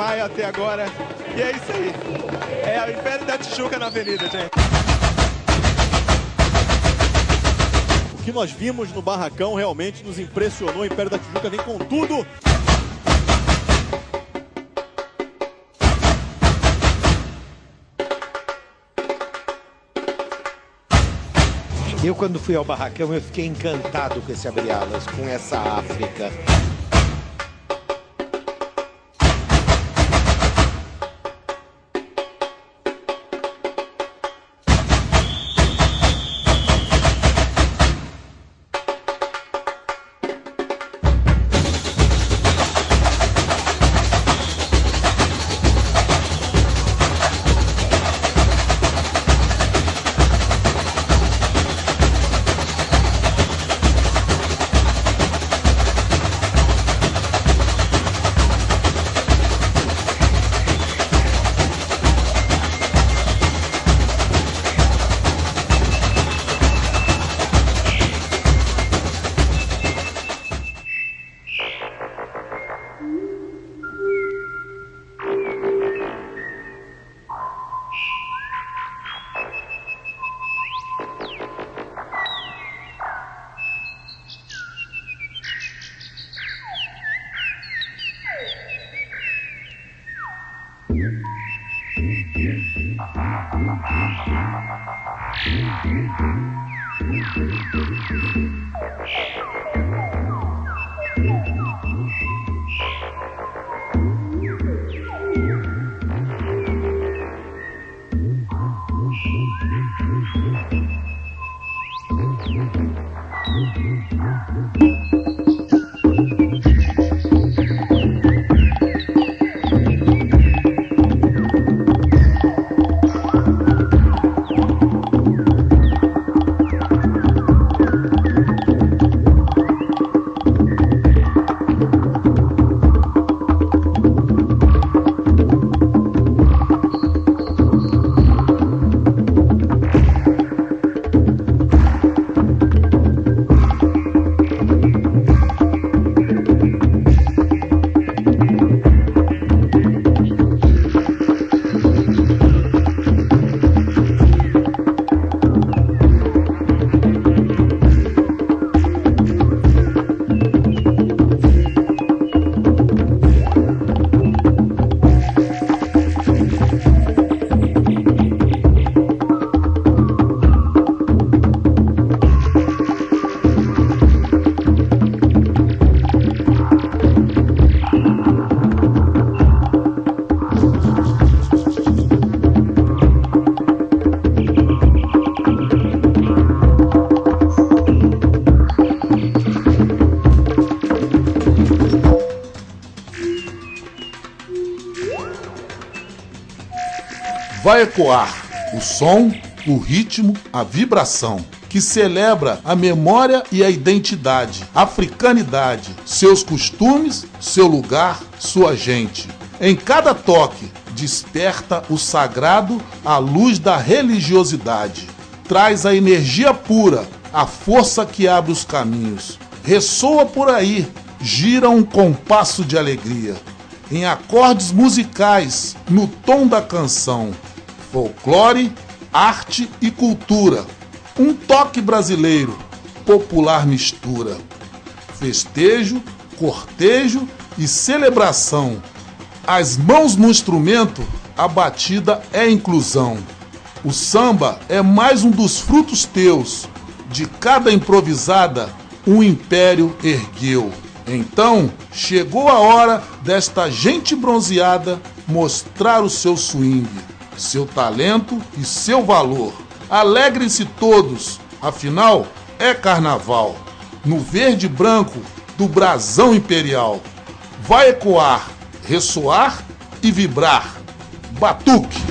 maio até agora. E é isso aí. É o Império da Tijuca na avenida, gente. O que nós vimos no Barracão realmente nos impressionou. O Império da Tijuca vem com tudo. Eu, quando fui ao Barracão, eu fiquei encantado com esse abre-alas, com essa África. Vai ecoar o som, o ritmo, a vibração, que celebra a memória e a identidade, a africanidade, seus costumes, seu lugar, sua gente. Em cada toque, desperta o sagrado à luz da religiosidade. Traz a energia pura, a força que abre os caminhos. Ressoa por aí, gira um compasso de alegria. Em acordes musicais, no tom da canção. Folclore, arte e cultura. Um toque brasileiro, popular mistura. Festejo, cortejo e celebração. As mãos no instrumento, a batida é inclusão. O samba é mais um dos frutos teus. De cada improvisada, um império ergueu. Então, chegou a hora desta gente bronzeada mostrar o seu swing, seu talento e seu valor. Alegrem-se todos, afinal, é carnaval. No verde e branco do brasão imperial. Vai ecoar, ressoar e vibrar. Batuque!